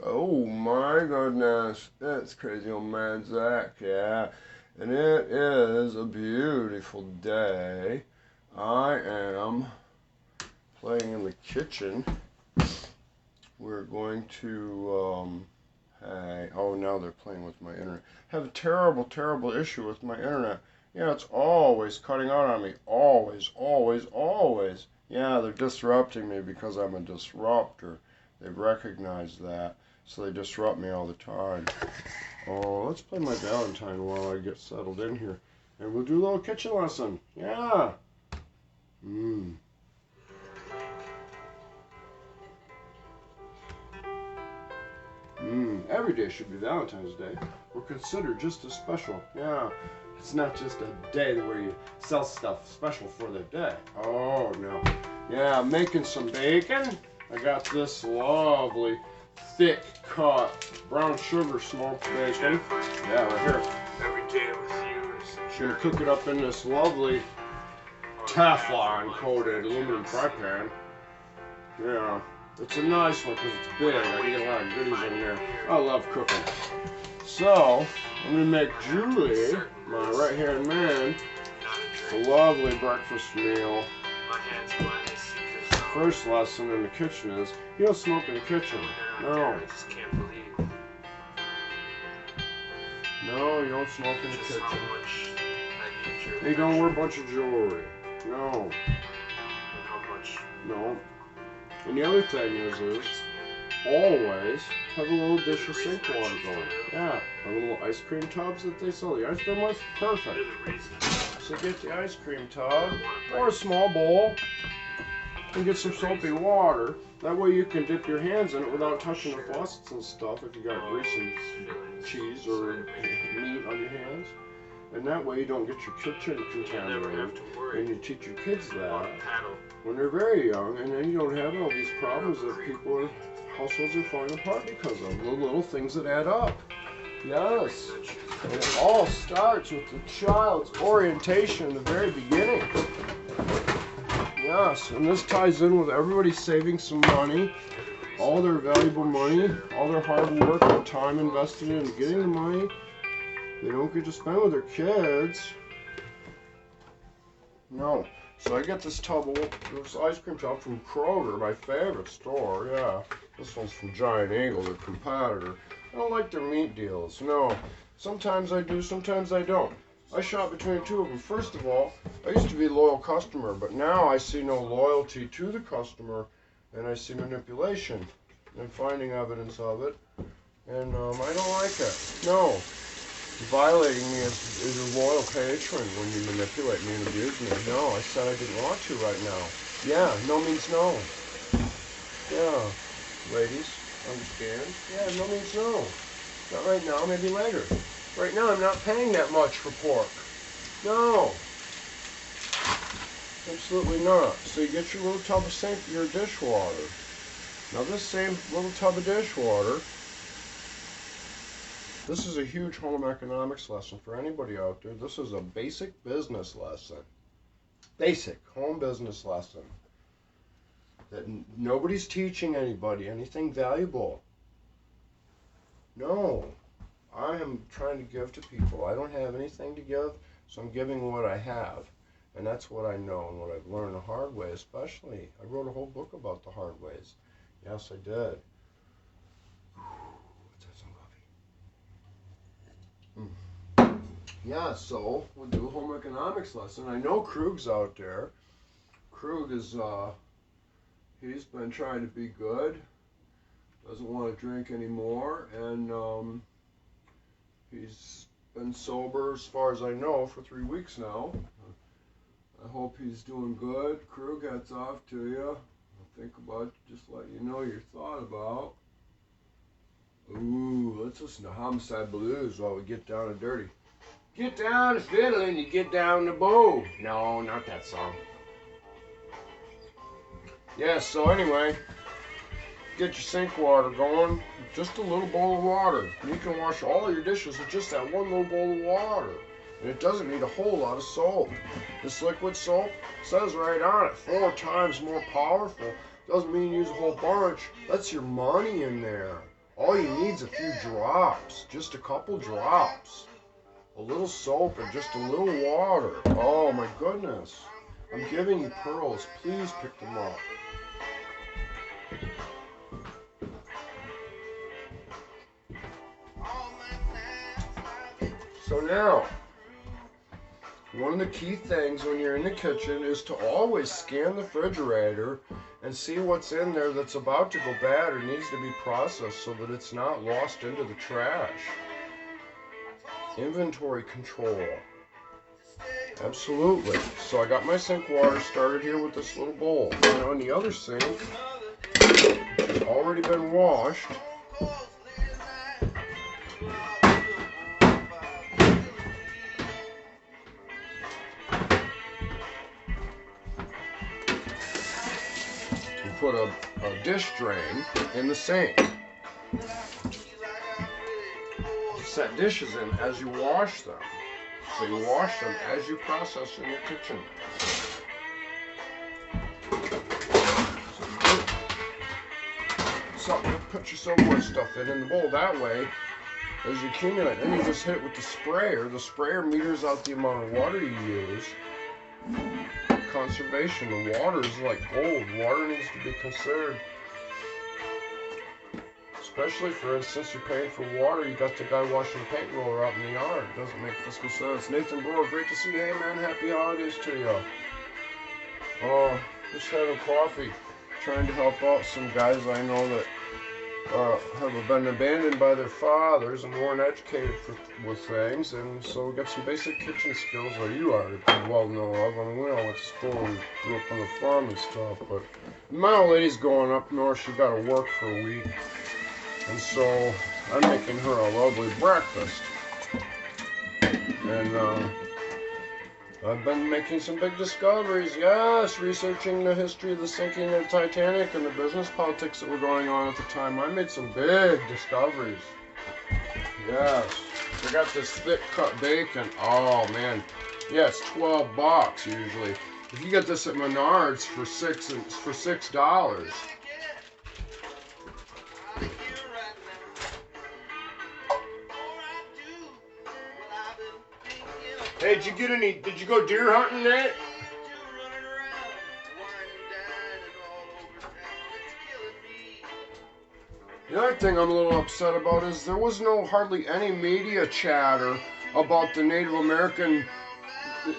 Oh my goodness, it's crazy old Mad Zack, yeah. And it is a beautiful day. I am playing in the kitchen. We're going to, now they're playing with my internet. Have a terrible, terrible issue with my internet. Yeah, it's always cutting out on me. Always, always, always. Yeah, they're disrupting me because I'm a disruptor. They've recognized that. So they disrupt me all the time. Oh, let's play my Valentine while I get settled in here. And we'll do a little kitchen lesson. Yeah. Every day should be Valentine's Day. We're considered just as special. Yeah. It's not just a day where you sell stuff special for the day. Oh, no. Yeah, I'm making some bacon. I got this lovely thick cut brown sugar smoked bacon. Yeah, right here. Every day with you. Gonna cook it up in this lovely Teflon coated aluminum fry pan. Yeah, it's a nice one because it's big. I can get a lot of goodies in there. I love cooking. So, I'm gonna make Julie, my right hand man, a lovely breakfast meal. First lesson in the kitchen is, you don't smoke in the kitchen. No. I just can't believe. No, you don't smoke in the Just kitchen. how much I need your You don't wear a bunch of jewelry. No. and how much No. And the other thing is always have a little dish of sink water going. Yeah. The little ice cream tubs that they sell. The ice cream ones, perfect. you're the reason. So get the ice cream tub or a small bowl and get some soapy water. That way you can dip your hands in it without touching the faucets and stuff if you got grease and cheese or meat on your hands. And that way you don't get your kitchen contaminated. And you teach your kids that when they're very young, and then you don't have all these problems that households are falling apart because of the little things that add up. Yes. And it all starts with the child's orientation in the very beginning. Yes, and this ties in with everybody saving some money, all their valuable money, all their hard work and time invested in getting the money. They don't get to spend with their kids. No. So I get this ice cream tub from Kroger, my favorite store, yeah. This one's from Giant Eagle, their competitor. I don't like their meat deals, no. Sometimes I do, sometimes I don't. I shop between two of them. First of all, I used to be a loyal customer, but now I see no loyalty to the customer, and I see manipulation and finding evidence of it, and I don't like it. No. Violating me as a loyal patron when you manipulate me and abuse me. No, I said I didn't want to right now. Yeah, no means no. Yeah, ladies, understand? Yeah, no means no. Not right now, maybe later. Right now, I'm not paying that much for pork. No. Absolutely not. So you get your little tub of your dishwater. Now this same little tub of dishwater, this is a huge home economics lesson for anybody out there. This is a basic business lesson. Basic home business lesson. That nobody's teaching anybody anything valuable. No. I am trying to give to people. I don't have anything to give, so I'm giving what I have. And that's what I know and what I've learned the hard way, especially. I wrote a whole book about the hard ways. Yes, I did. Let's have some coffee. Yeah, so we'll do a home economics lesson. I know Krug's out there. Krug is, he's been trying to be good. Doesn't want to drink anymore, and he's been sober, as far as I know, for 3 weeks now. I hope he's doing good. Krug, hats off to you. I'll think about just let you know your thought about. Ooh, let's listen to Homicide Blues while we get down and dirty. Get down to fiddling, you get down to bow. No, not that song. Yeah, so anyway, get your sink water going. Just a little bowl of water. You can wash all of your dishes with just that one little bowl of water. And it doesn't need a whole lot of soap. This liquid soap says right on it, 4 times more powerful. Doesn't mean you use a whole bunch. That's your money in there. All you need is a few drops, just a couple drops. A little soap and just a little water. Oh my goodness. I'm giving you pearls. Please pick them up. So now, one of the key things when you're in the kitchen is to always scan the refrigerator and see what's in there that's about to go bad or needs to be processed so that it's not lost into the trash. Inventory control. Absolutely. So I got my sink water started here with this little bowl. Now in the other sink, it's already been washed. You put a dish drain in the sink. Set dishes in as you wash them. So you wash them as you process in your kitchen. So you put your silverware stuff in the bowl. That way, as you accumulate, then you just hit it with the sprayer. The sprayer meters out the amount of water you use. Conservation. The water is like gold. Water needs to be considered. Especially, for instance, you're paying for water, you got the guy washing the paint roller out in the yard. It doesn't make fiscal sense. Nathan Brewer, great to see you. Hey, man, happy holidays to you. Oh, just having coffee, trying to help out some guys I know that have been abandoned by their fathers and weren't educated with things, and so we got some basic kitchen skills that you already pretty well know of. I mean, we all went to school and grew up on the farm and stuff, but my old lady's going up north. She got to work for a week. And so I'm making her a lovely breakfast. And I've been making some big discoveries. Yes, researching the history of the sinking of the Titanic and the business politics that were going on at the time. I made some big discoveries. Yes. I got this thick cut bacon. Oh man. Yeah, it's $12 usually. If you get this at Menards for $6. Hey, did you go deer hunting, Nate? The other thing I'm a little upset about is there was hardly any media chatter about the Native American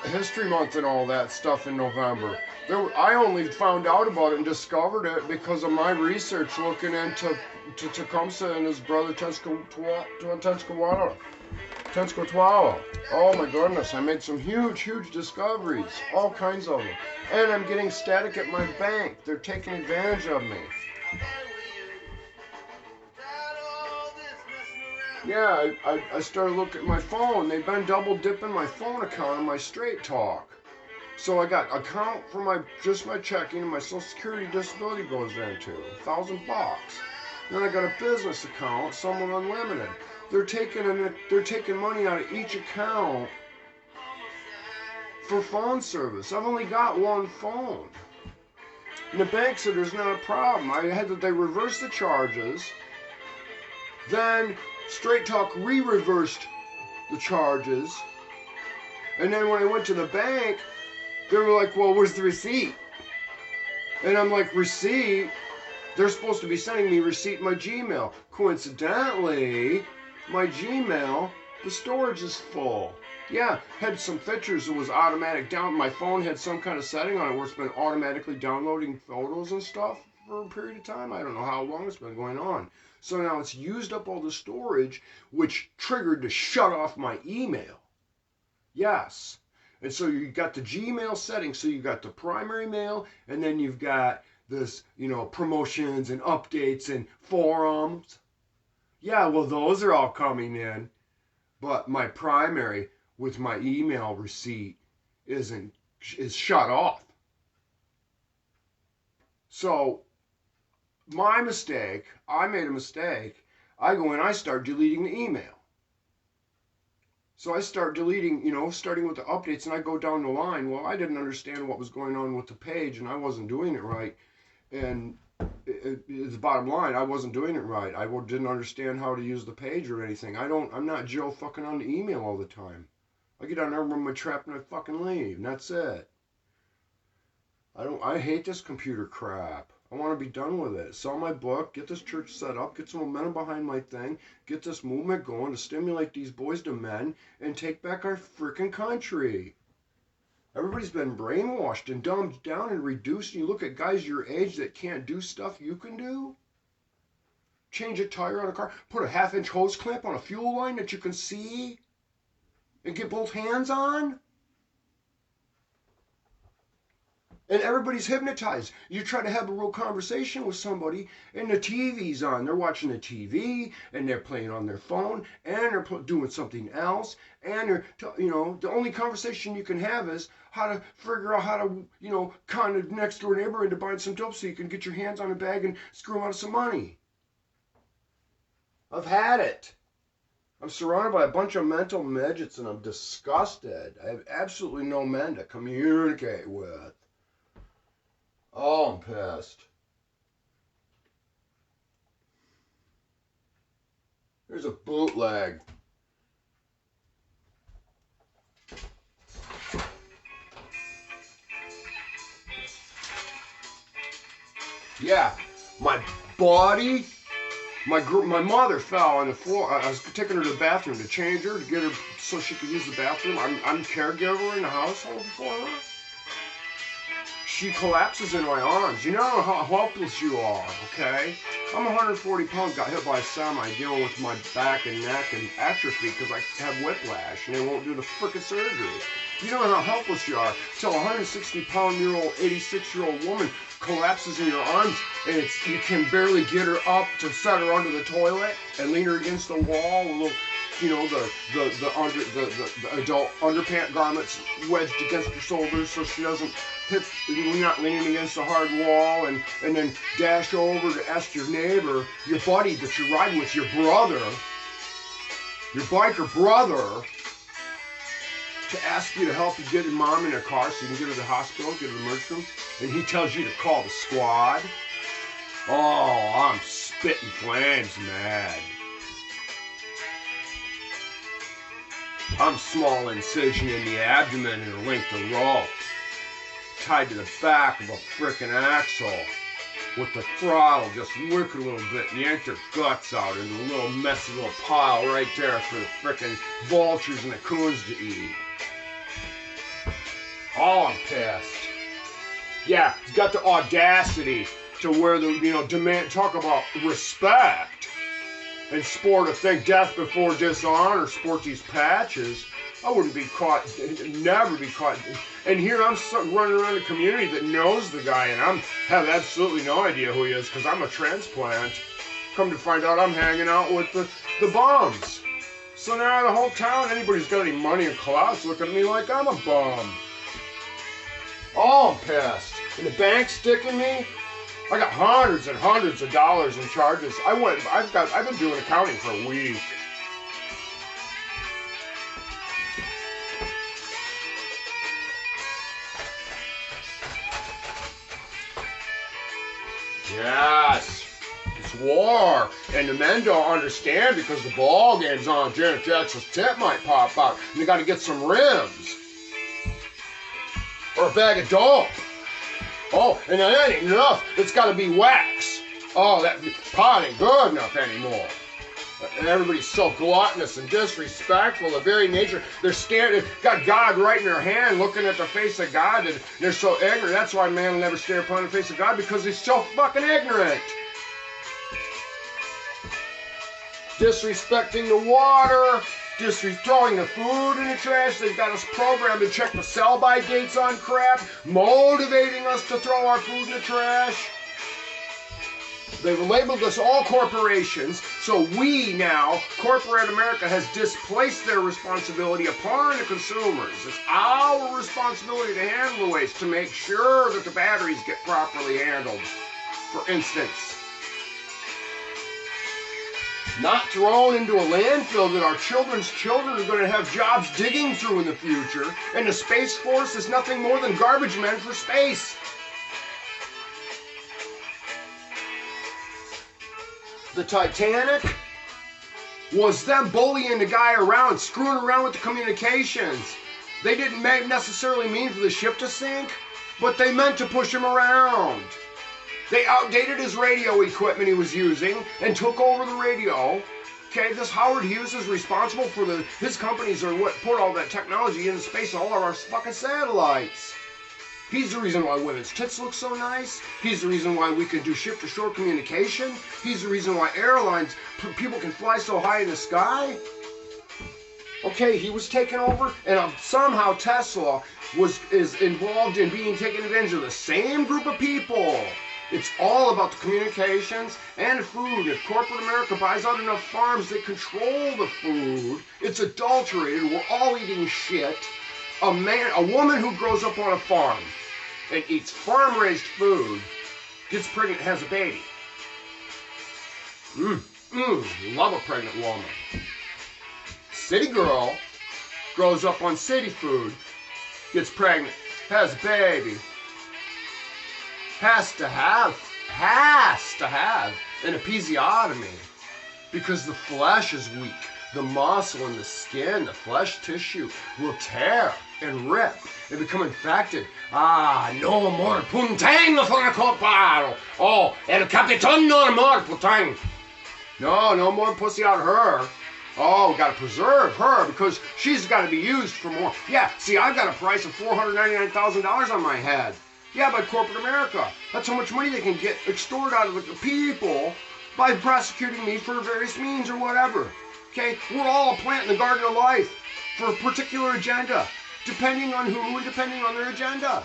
History Month and all that stuff in November. I only found out about it and discovered it because of my research looking into Tecumseh and his brother Tenskwatawa. Oh my goodness, I made some huge discoveries, all kinds of them. And I'm getting static at my bank. They're taking advantage of me. Yeah, I started looking at my phone. They've been double dipping my phone account on my Straight Talk. So I got account for just my checking, and my Social Security disability goes into $1,000. Then I got a business account, Someone Unlimited. They're taking money out of each account for phone service. I've only got one phone. And the bank said there's not a problem. They reversed the charges. Then Straight Talk reversed the charges. And then when I went to the bank, they were like, well, where's the receipt? And I'm like, receipt? They're supposed to be sending me receipt in my Gmail. Coincidentally, my Gmail, the storage is full. Yeah, had some features that was automatic down. My phone had some kind of setting on it where it's been automatically downloading photos and stuff for a period of time. I don't know how long it's been going on. So now it's used up all the storage, which triggered to shut off my email. Yes. And so you got the Gmail settings. So you got the primary mail, and then you've got this, promotions and updates and forums. Yeah, well, those are all coming in. But my primary with my email receipt is shut off. So my mistake, I made a mistake. I go and I start deleting the email. So I start deleting, starting with the updates, and I go down the line. Well, I didn't understand what was going on with the page, and I wasn't doing it right. And It's the bottom line. I wasn't doing it right. I didn't understand how to use the page or anything. I'm not Joe fucking on the email all the time. I get on there, run my trap, and I fucking leave, and that's it. I hate this computer crap. I want to be done with it. Sell my book, get this church set up, get some momentum behind my thing, get this movement going to stimulate these boys to men, and take back our freaking country. Everybody's been brainwashed and dumbed down and reduced. And you look at guys your age that can't do stuff you can do. Change a tire on a car, put a 1/2-inch hose clamp on a fuel line that you can see, and get both hands on. And everybody's hypnotized. You try to have a real conversation with somebody, and the TV's on. They're watching the TV, and they're playing on their phone, and they're doing something else. And they're, the only conversation you can have is how to figure out how to, con the next door neighbor into buying some dope so you can get your hands on a bag and screw them out of some money. I've had it. I'm surrounded by a bunch of mental midgets, and I'm disgusted. I have absolutely no men to communicate with. Oh, I'm pissed. There's a bootleg. Yeah, my body, my mother fell on the floor. I was taking her to the bathroom to change her, to get her so she could use the bathroom. I'm caregiver in the household for her. She collapses in my arms. You know how helpless you are, okay? I'm 140 pounds, got hit by a semi, dealing with my back and neck and atrophy because I have whiplash and they won't do the frickin' surgery. You know how helpless you are till a 160-pound-year-old, 86-year-old woman collapses in your arms and you can barely get her up to set her under the toilet and lean her against the wall, a little, the adult underpant garments wedged against her shoulders so she doesn't hit, you're not leaning against a hard wall, and then dash over to ask your neighbor, your buddy that you're riding with, your brother, your biker brother, to ask you to help you get your mom in a car so you can get her to the hospital, get her to the emergency room, and he tells you to call the squad. Oh, I'm spitting flames mad. I'm small incision in the abdomen and a length of rope, tied to the back of a frickin' axle, with the throttle just working a little bit, and yank their guts out into a little messy little pile right there for the frickin' vultures and the coons to eat. Oh, I'm pissed. Yeah, he's got the audacity to wear the, demand, talk about respect, and sport a thing, death before dishonor, sport these patches. I wouldn't be caught, never be caught. And here I'm running around a community that knows the guy, and I have absolutely no idea who he is because I'm a transplant. Come to find out I'm hanging out with the bums. So now the whole town, anybody who's got any money and clout's looking at me like I'm a bum. Oh, I'm pissed. And the bank's sticking me. I got hundreds and hundreds of dollars in charges. I've been doing accounting for a week. Yes, it's war, and the men don't understand because the ball game's on. Janet Jackson's tip might pop out, and you got to get some rims or a bag of dope. Oh, and that ain't enough. It's got to be wax. Oh, that pot ain't good enough anymore. And everybody's so gluttonous and disrespectful. The very nature, they're standing, got God right in their hand, looking at the face of God, and they're so ignorant. That's why man will never stare upon the face of God, because he's so fucking ignorant. Disrespecting the water, throwing the food in the trash. They've got us programmed to check the sell-by dates on crap, motivating us to throw our food in the trash. They've labeled us all corporations, so we now, corporate America, has displaced their responsibility upon the consumers. It's our responsibility to handle the waste, to make sure that the batteries get properly handled, for instance. Not thrown into a landfill that our children's children are going to have jobs digging through in the future, and the Space Force is nothing more than garbage men for space. The Titanic was them bullying the guy around, screwing around with the communications. They didn't necessarily mean for the ship to sink, but they meant to push him around. They outdated his radio equipment he was using and took over the radio. Okay, this Howard Hughes is responsible for his companies are what put all that technology into space and all of our fucking satellites. He's the reason why women's tits look so nice. He's the reason why we can do ship-to-shore communication. He's the reason why airlines, people can fly so high in the sky. Okay, he was taken over, and somehow Tesla is involved in being taken advantage of the same group of people. It's all about the communications and food. If corporate America buys out enough farms that control the food, it's adulterated. We're all eating shit. A woman who grows up on a farm and eats farm-raised food, gets pregnant, has a baby. Love a pregnant woman. City girl grows up on city food, gets pregnant, has a baby. Has to have an episiotomy because the flesh is weak. The muscle and the skin, the flesh tissue will tear and rip and become infected. No more puntang for a coparo. Oh, el capitán no more putang. No more pussy out of her. Oh, we gotta preserve her because she's gotta be used for more. Yeah, see, I've got a price of $499,000 on my head. Yeah, by corporate America. That's how much money they can get extorted out of the people by prosecuting me for various means or whatever. Okay, we're all a plant in the garden of life for a particular agenda, depending on who and depending on their agenda.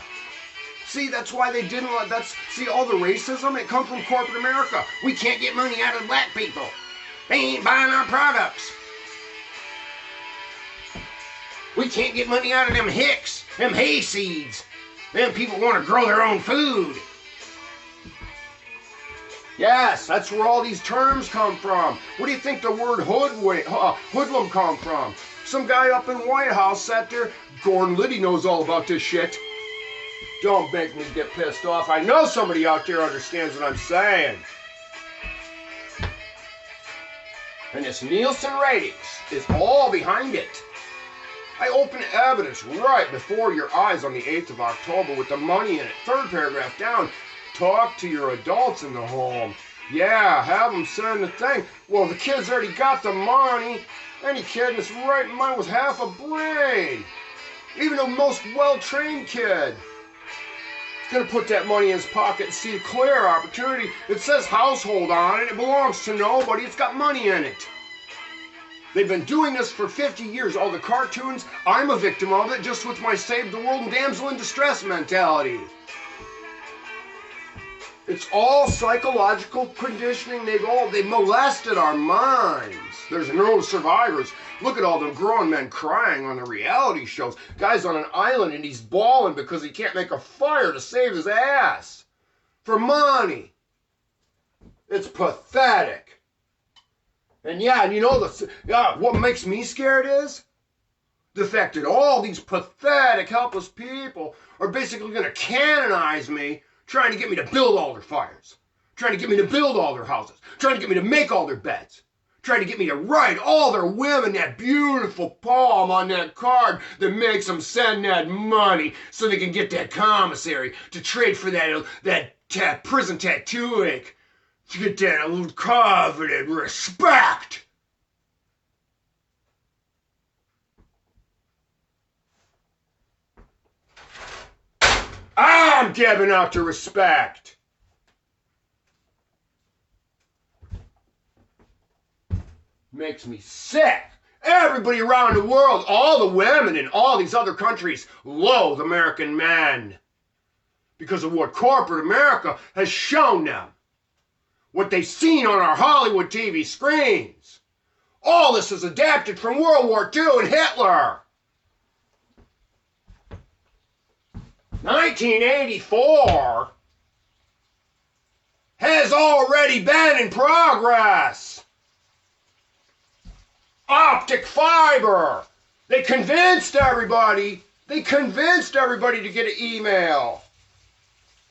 See, that's why they didn't let see, all the racism, it comes from corporate America. We can't get money out of black people. They ain't buying our products. We can't get money out of them hicks, them hayseeds. Them people want to grow their own food. Yes, that's where all these terms come from. Where do you think the word hoodlum come from? Some guy up in White House sat there. Gordon Liddy knows all about this shit. Don't make me get pissed off. I know somebody out there understands what I'm saying. And this Nielsen ratings is all behind it. I open evidence right before your eyes on the 8th of October with the money in it. Third paragraph down. Talk to your adults in the home. Yeah, have them send the thing. Well, the kid's already got the money. Any kid in his right mind with half a brain. Even the most well-trained kid. He's going to put that money in his pocket and see a clear opportunity. It says household on it. It belongs to nobody. It's got money in it. They've been doing this for 50 years. All the cartoons, I'm a victim of it, just with my save the world and damsel in distress mentality. It's all psychological conditioning. They molested our minds. There's no survivors. Look at all them grown men crying on the reality shows. Guy's on an island and he's bawling because he can't make a fire to save his ass. For money. It's pathetic. And yeah, and you know what makes me scared is the fact that all these pathetic, helpless people are basically going to canonize me, trying to get me to build all their fires, trying to get me to build all their houses, trying to get me to make all their beds, trying to get me to write all their women that beautiful poem on that card that makes them send that money so they can get that commissary to trade for that prison tattoo ink to get that coveted respect. I'm giving out the respect. Makes me sick. Everybody around the world, all the women in all these other countries loathe American men because of what corporate America has shown them. What they've seen on our Hollywood TV screens. All this is adapted from World War II and Hitler. 1984 has already been in progress. Optic fiber. They convinced everybody to get an email.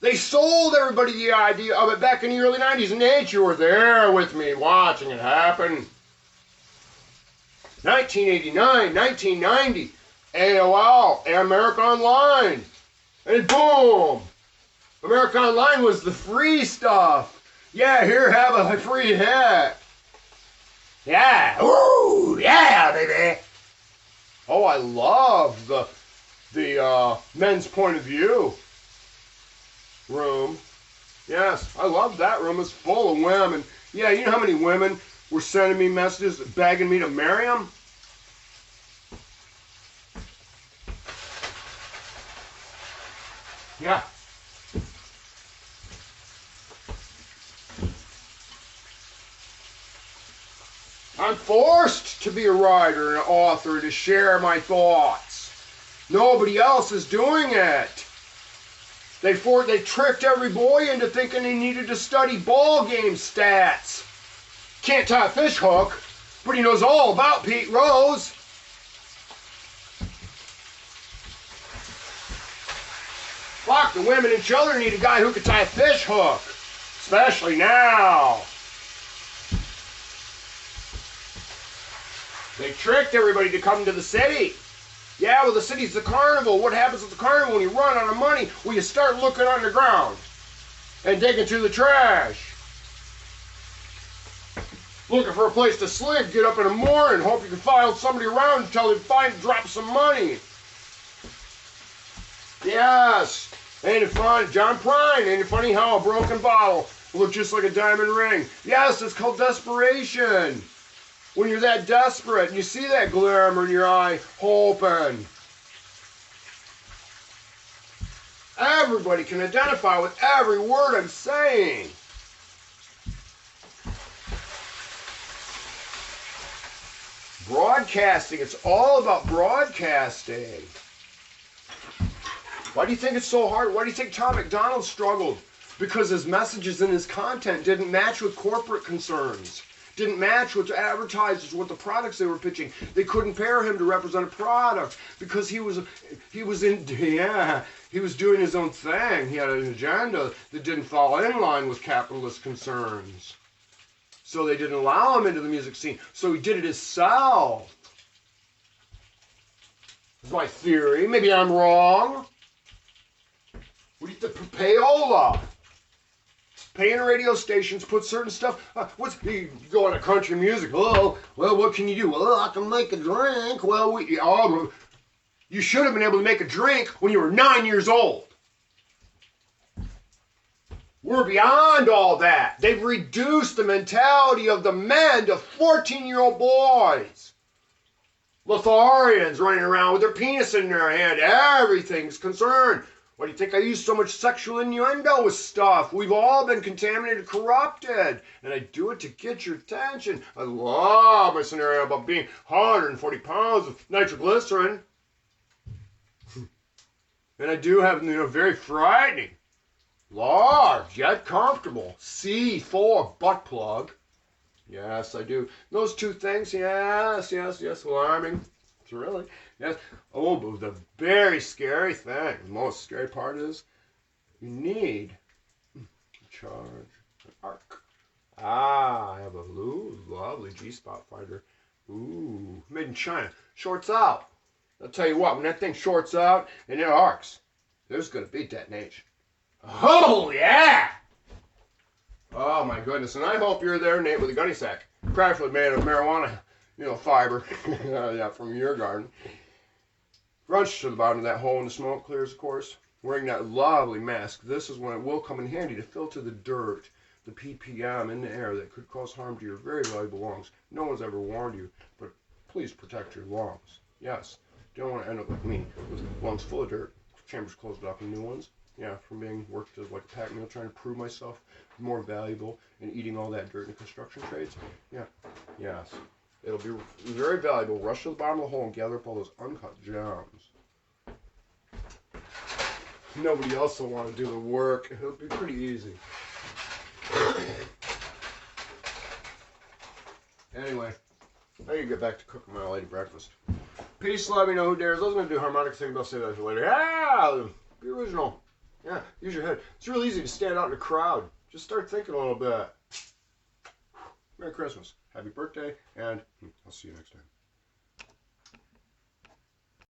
They sold everybody the idea of it back in the early 90s, and you were there with me watching it happen. 1989, 1990, AOL, America Online, and boom! America Online was the free stuff. Yeah, here, have a free hit. Yeah, woo, yeah, baby. Oh, I love the men's point of view room. Yes, I love that room. It's full of women. Yeah, you know how many women were sending me messages begging me to marry them? Yeah. I'm forced to be a writer and an author to share my thoughts. Nobody else is doing it. They tricked every boy into thinking they needed to study ball game stats. Can't tie a fish hook, but he knows all about Pete Rose. Fuck, the women and children need a guy who can tie a fish hook. Especially now. They tricked everybody to come to the city. Yeah, well, the city's the carnival. What happens at the carnival when you run out of money? Well, you start looking underground and digging through the trash. Looking for a place to sleep, get up in the morning, hope you can follow somebody around until they drop some money. Yes. Ain't it fun? John Prine, ain't it funny how a broken bottle looks just like a diamond ring? Yes, it's called desperation. When you're that desperate, you see that glimmer in your eye, hoping. Everybody can identify with every word I'm saying. Broadcasting, it's all about broadcasting. Why do you think it's so hard? Why do you think Tom McDonald struggled? Because his messages and his content didn't match with corporate concerns. Didn't match with advertisers, with the products they were pitching. They couldn't pair him to represent a product because he was doing his own thing. He had an agenda that didn't fall in line with capitalist concerns. So they didn't allow him into the music scene. So he did it himself. That's my theory. Maybe I'm wrong. What do you think? Payola. Paying radio stations, put certain stuff. You go into country music. Oh, well, what can you do? Well, I can make a drink. Well, you should have been able to make a drink when you were 9 years old. We're beyond all that. They've reduced the mentality of the men to 14-year-old boys. Lotharians running around with their penis in their hand. Everything's concerned. Why do you think I use so much sexual innuendo with stuff? We've all been contaminated, corrupted. And I do it to get your attention. I love my scenario about being 140 pounds of nitroglycerin. And I do have, very frightening, large, yet comfortable C4 butt plug. Yes, I do. Those two things, yes, alarming. Thrilling. Yes. Oh, but the very scary thing, the most scary part is you need to charge an arc. I have a lovely G-spot finder. Ooh, made in China. Shorts out. I'll tell you what, when that thing shorts out and it arcs, there's going to be detonation. Oh, yeah! Oh, my goodness. And I hope you're there, Nate, with a gunny sack. Preferably made of marijuana, fiber. Yeah, from your garden. Rush to the bottom of that hole and the smoke clears, of course. Wearing that lovely mask. This is when it will come in handy to filter the dirt, the ppm in the air that could cause harm to your very valuable lungs. No one's ever warned you, but please protect your lungs. Yes, don't want to end up like me, with lungs full of dirt, chambers closed up and new ones. Yeah, from being worked as like a pack mule, trying to prove myself more valuable and eating all that dirt in the construction trades. Yeah, yes. It'll be very valuable. Rush to the bottom of the hole and gather up all those uncut gems. Nobody else will want to do the work. It'll be pretty easy. Anyway, I can get back to cooking my lady breakfast. Peace, let me know who dares. I was going to do harmonic thing, but I'll say that later. Yeah, be original. Yeah, use your head. It's real easy to stand out in a crowd. Just start thinking a little bit. Merry Christmas. Happy birthday, and I'll see you next time.